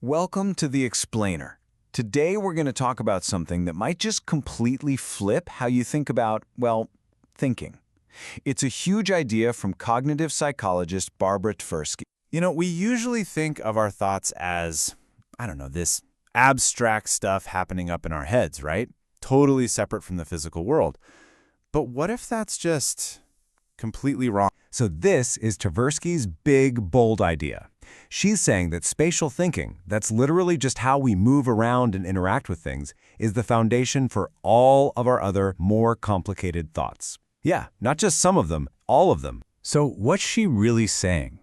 Welcome to The Explainer. Today we're going to talk about something that might just completely flip how you think about, well, thinking. It's a huge idea from cognitive psychologist Barbara Tversky. We usually think of our thoughts as, this abstract stuff happening up in our heads, right? Totally separate from the physical world. But what if that's just completely wrong? So this is Tversky's big, bold idea. She's saying that spatial thinking, that's literally just how we move around and interact with things, is the foundation for all of our other, more complicated thoughts. Yeah, not just some of them, all of them. So what's she really saying?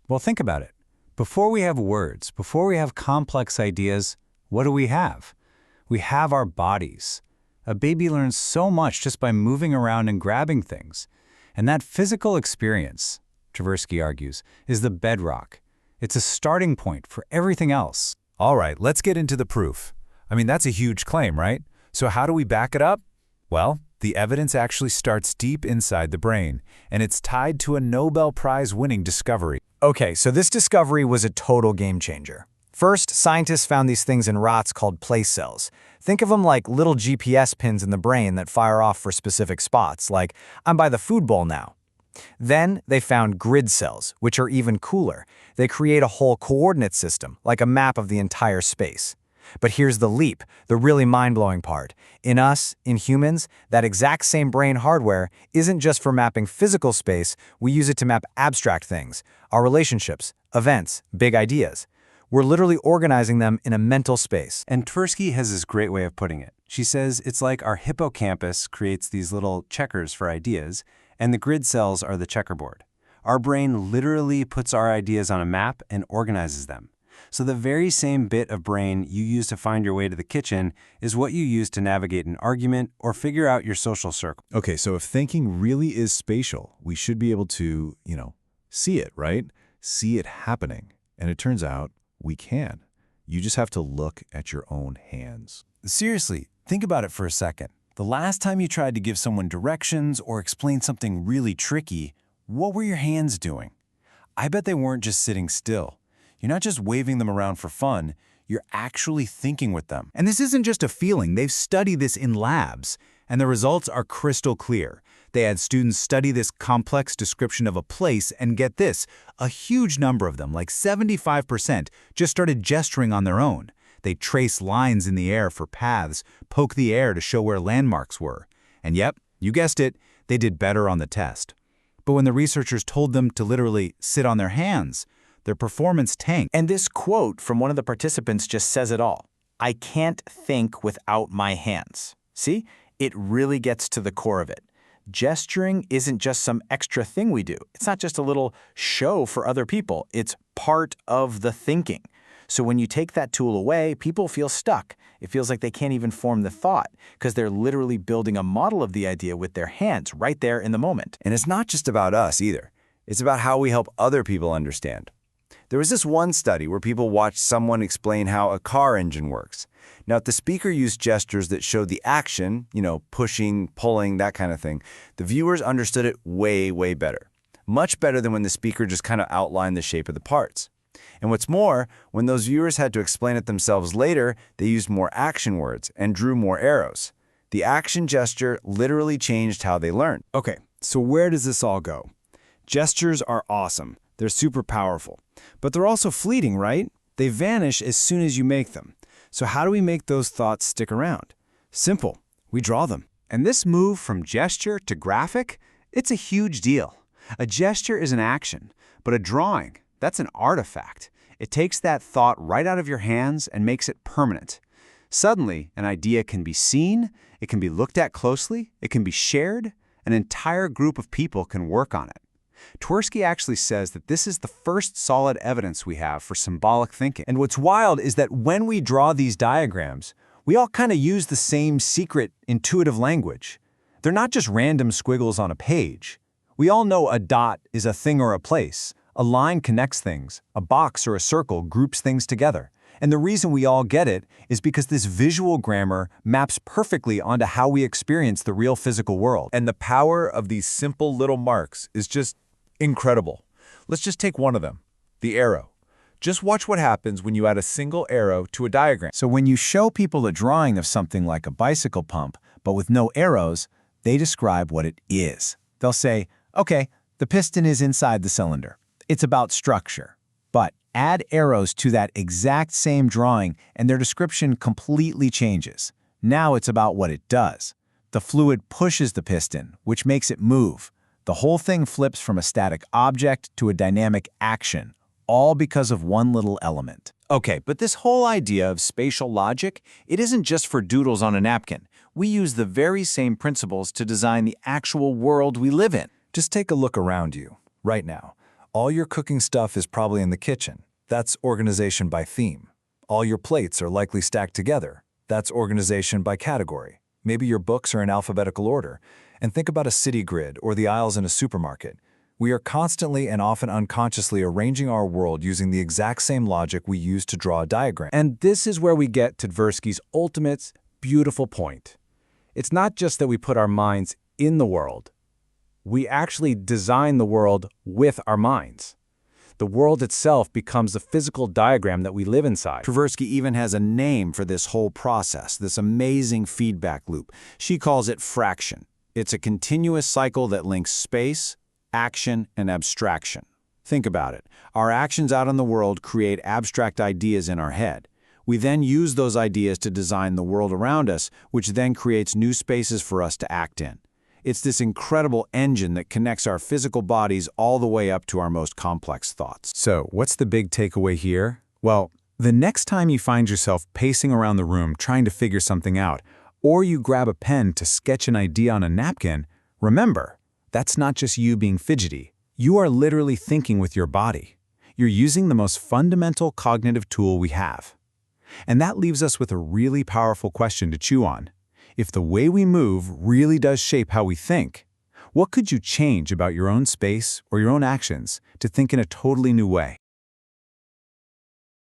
Well, think about it. Before we have words, before we have complex ideas, what do we have? We have our bodies. A baby learns so much just by moving around and grabbing things. And that physical experience, Tversky argues, is the bedrock. It's a starting point for everything else. All right, let's get into the proof. That's a huge claim, right? So how do we back it up? Well, the evidence actually starts deep inside the brain, and it's tied to a Nobel Prize-winning discovery. Okay, so this discovery was a total game changer. First, scientists found these things in rats called place cells. Think of them like little GPS pins in the brain that fire off for specific spots, like, I'm by the food bowl now. Then they found grid cells, which are even cooler. They create a whole coordinate system, like a map of the entire space. But here's the leap, the really mind-blowing part. In us, in humans, that exact same brain hardware isn't just for mapping physical space, we use it to map abstract things, our relationships, events, big ideas. We're literally organizing them in a mental space. And Tversky has this great way of putting it. She says it's like our hippocampus creates these little checkers for ideas, and the grid cells are the checkerboard. Our brain literally puts our ideas on a map and organizes them. So the very same bit of brain you use to find your way to the kitchen is what you use to navigate an argument or figure out your social circle. Okay, so if thinking really is spatial, we should be able to, see it, right? See it happening. And it turns out we can. You just have to look at your own hands. Seriously, think about it for a second. The last time you tried to give someone directions or explain something really tricky, what were your hands doing? I bet they weren't just sitting still. You're not just waving them around for fun, you're actually thinking with them. And this isn't just a feeling. They've studied this in labs, and the results are crystal clear. They had students study this complex description of a place, and get this, a huge number of them, like 75%, just started gesturing on their own. They trace lines in the air for paths, poke the air to show where landmarks were. And yep, you guessed it, they did better on the test. But when the researchers told them to literally sit on their hands, their performance tanked. And this quote from one of the participants just says it all. I can't think without my hands. See? It really gets to the core of it. Gesturing isn't just some extra thing we do. It's not just a little show for other people. It's part of the thinking. So when you take that tool away, people feel stuck. It feels like they can't even form the thought because they're literally building a model of the idea with their hands right there in the moment. And it's not just about us either. It's about how we help other people understand. There was this one study where people watched someone explain how a car engine works. Now, if the speaker used gestures that showed the action, pushing, pulling, that kind of thing, the viewers understood it way, way better. Much better than when the speaker just kind of outlined the shape of the parts. And what's more, when those viewers had to explain it themselves later, they used more action words and drew more arrows. The action gesture literally changed how they learned. Okay, so where does this all go? Gestures are awesome. They're super powerful. But they're also fleeting, right? They vanish as soon as you make them. So how do we make those thoughts stick around? Simple. We draw them. And this move from gesture to graphic, it's a huge deal. A gesture is an action, but a drawing, that's an artifact. It takes that thought right out of your hands and makes it permanent. Suddenly, an idea can be seen, it can be looked at closely, it can be shared, an entire group of people can work on it. Tversky actually says that this is the first solid evidence we have for symbolic thinking. And what's wild is that when we draw these diagrams, we all kind of use the same secret, intuitive language. They're not just random squiggles on a page. We all know a dot is a thing or a place. A line connects things. A box or a circle groups things together. And the reason we all get it is because this visual grammar maps perfectly onto how we experience the real physical world. And the power of these simple little marks is just incredible. Let's just take one of them, the arrow. Just watch what happens when you add a single arrow to a diagram. So when you show people a drawing of something like a bicycle pump, but with no arrows, they describe what it is. They'll say, okay, the piston is inside the cylinder. It's about structure. But add arrows to that exact same drawing and their description completely changes. Now it's about what it does. The fluid pushes the piston, which makes it move. The whole thing flips from a static object to a dynamic action, all because of one little element. Okay, but this whole idea of spatial logic, it isn't just for doodles on a napkin. We use the very same principles to design the actual world we live in. Just take a look around you, right now. All your cooking stuff is probably in the kitchen. That's organization by theme. All your plates are likely stacked together. That's organization by category. Maybe your books are in alphabetical order. And think about a city grid or the aisles in a supermarket. We are constantly and often unconsciously arranging our world using the exact same logic we use to draw a diagram. And this is where we get to Tversky's ultimate, beautiful point. It's not just that we put our minds in the world. We actually design the world with our minds. The world itself becomes the physical diagram that we live inside. Tversky even has a name for this whole process, this amazing feedback loop. She calls it fraction. It's a continuous cycle that links space, action, and abstraction. Think about it. Our actions out in the world create abstract ideas in our head. We then use those ideas to design the world around us, which then creates new spaces for us to act in. It's this incredible engine that connects our physical bodies all the way up to our most complex thoughts. So, what's the big takeaway here? Well, the next time you find yourself pacing around the room trying to figure something out, or you grab a pen to sketch an idea on a napkin, remember, that's not just you being fidgety. You are literally thinking with your body. You're using the most fundamental cognitive tool we have. And that leaves us with a really powerful question to chew on. If the way we move really does shape how we think, what could you change about your own space or your own actions to think in a totally new way?